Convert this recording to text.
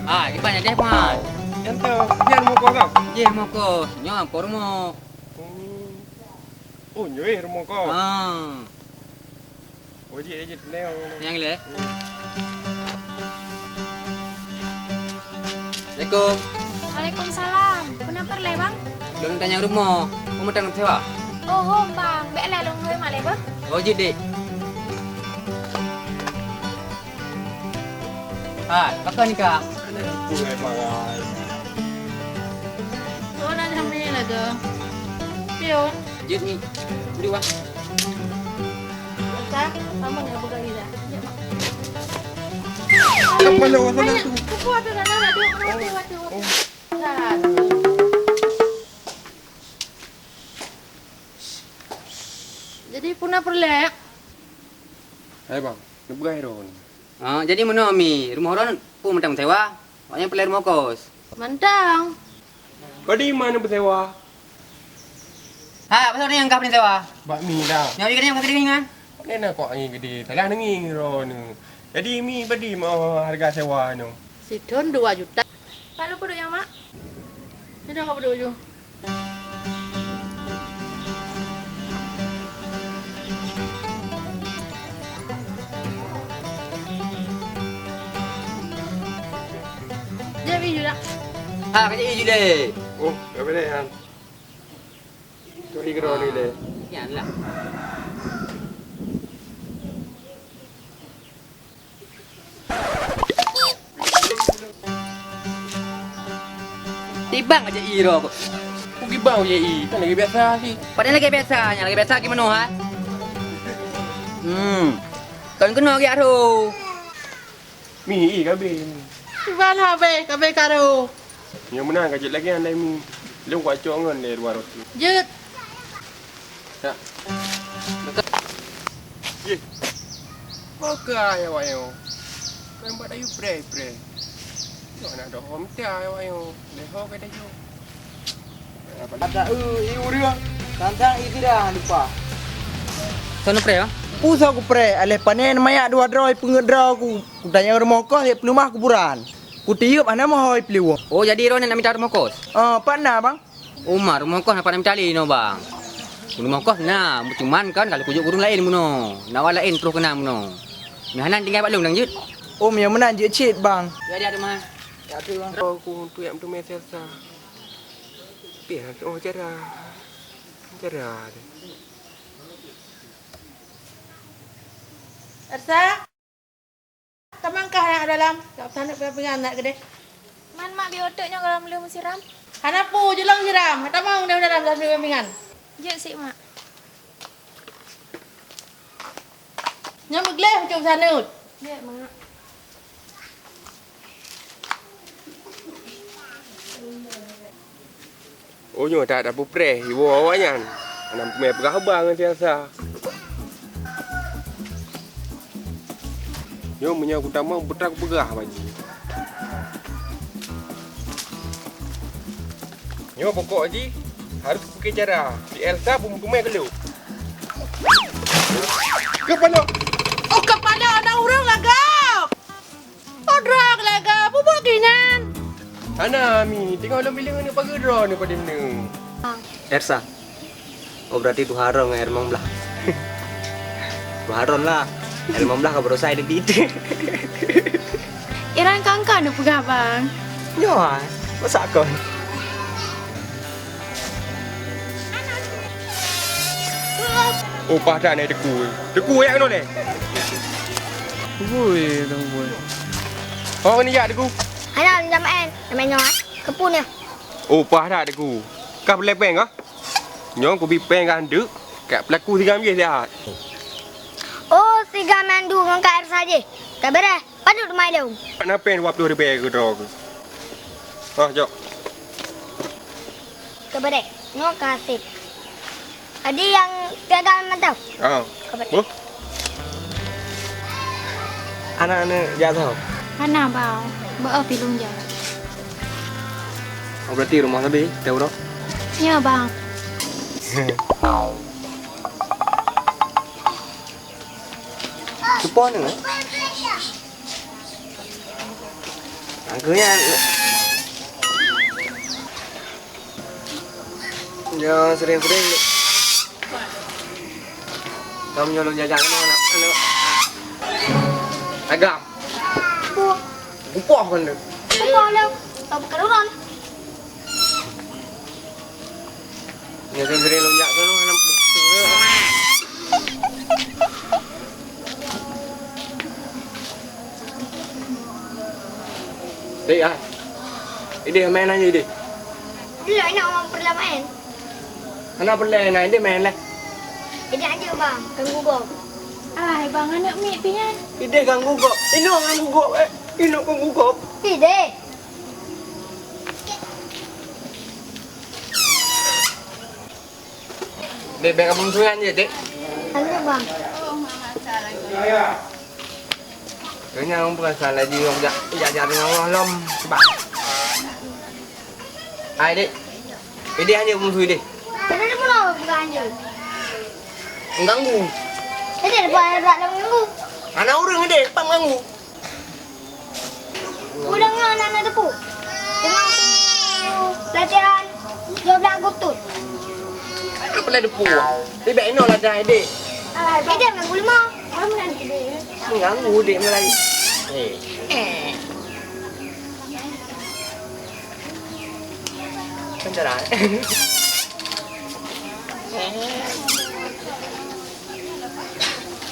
Ah, gimana deh, Mas? Yang tu, yang rumah kau tau? Ye, mau ko. Nyo, por mo. Oh, nyoi rumah kau. Ah, Oh, je leo. yang le. Assalamualaikum. Waalaikumsalam. Kenapa le bang? Belum tanya rumah. Kamu tanya sewa? Oh hôm bang, bẽ là lông hơi mà le bang. Oh, je dek. Ah, pakai ni kak. Sungai Parai. Tôi đang thăm bên là cơ. Pion. Je ni. Duduk bang. Sa, kamu nggak buka ida. Apa lewat sana tu? Kuat tu dah dah tu. Jadi punah perlek. Hai bang, nak berai ron. Ah, jadi mana mi? Rumah orang pun mentang sewa. Maknanya pelai rumah kos. Mantang. Kau di mana bersewa? Ha, pasal ni yang kau ni sewa. Bakmi dah. Yang ni yang kau kan? Ni nak kau angin gede. Salah nengi ron. Jadi mi badi mau harga sewa nu. Sidon 2 juta. Pak lu peduli yang mak? Ini dah kau peduli. Jadi juga. Ha, kerja je le. Oh, apa dah yang? Tu ni ron ni le. Sekian lah. Tibang aja iro kok. Pergi bau je i. Kan lagi biasa sih. Padahal lagi biasanya, lagi biasa gimana ha? Kan kena lagi aduh. Mi i kabin. Iban habe, kabe karo. Yang menang kajut lagi andai mi. Lu kuat congon le luar roti. Jut. Tak. Ye. Oka ya wayo. Kan buat ayu pre. Yo nak dah hom tia ya wayo. Le ho ke dah yo. Ada iu dia. Tantang itu dah lupa. Sono pre ya? Usah aku pre, alih panen mayak dua droi pengedraw aku. Ku tanya rumah kos dia pelumah kuburan. Ku tiup ana mau hoi peliu. Oh, jadi iro nak minta rumah kos. Pana bang. Umar rumah kos apa nak minta no bang? Rumah kos nah, cuman kan kalau kujuk burung lain muno. Nawa lain terus kena muno. Mihanan tinggal Pak Long lanjut. Yang menang je cit bang. Ya dia ada mah. Ya tu bang. Aku tu yang tu mesesa. Biar oh cerah. Cerah. Ersa. Kamangkah yang dalam? Tak tanak pengan nak gede. Man mak bioteknya kalau belum siram. Hanapu jelang siram. Tamang dah dalam dalam pengan. Je sih mak. Nyamuk leh macam sana. Ya mak. Oh nyo tak ada pupre. Ibu awaknya. Anak me pegah bang biasa. Yo punya aku tak mau betrak pegah bagi. Yo pokok ji harus pakai cara. Si Elsa pun tumai kelu. Kepala. Oh kepala anak orang lagak. Oh drag lagak. Bubuk ginan. Ana mi, tengok lo bilang ni pagi draw ni pada ni. Ersa. Oh berarti tu harong air mamblah. Tu haron lah. Air mamblah kau baru saya di itu. Iran kangka nu pegah bang. Yo, masa kau? Oh pada ni deku. Deku yang no le. Ui, tunggu. Oh ni ya deku. Anak jamaen, namanya kepun ya. Oh pada deku. Kau boleh peng ah? Nyong ku bi peng kan dek. Kat pelaku 3 je lihat. Oh, si gamandu ngangka air saja. Kabere, padut mai leu. Nak pen wap 2 ribu ke draw ke. Ah jok. Kabere, no kasih. Ada yang gagal mantap. Ah. Kabere. Oh. Anak-anak jatuh. Mana bau? Bau pilung jalan. Oh berarti rumah lebih, tahu dong? Ya bang. Supon ni. Angkunya jangan sering-sering. Kamu nyolong jajan anak agam. Bu, Gupoh kan lu. bukan đâu. Tao bukan orang. Nyolong sering lonjak kan lu anak. Dek ah. Ide main aja ide. Dia nak orang perlamaan. Anak pelai nah ide main lah. Dia aja bang, ganggu gua. Ay, bang anak mi pian. Ide ganggu kok. Ini orang ganggu kok. Ini ganggu kok. Ide. Dek baik abang sungan je dek. Ayo bang. Kayaknya orang bukan salah dia orang jajan dengan Allah lom. Sebab. Hai dek. Ide hanya musuh ide. Kenapa dia pulau bukan aja? Mengganggu. Dia ada banyak berat dalam ganggu. Anak orang ide, pak mengganggu. Udangnya anak-anak tepu. Dengan latihan 12 Agustus. Apa pelai depu? Dia baik no lah dah ide. Dia ganggu 5. Mengganggu dek mulai. Kan cara.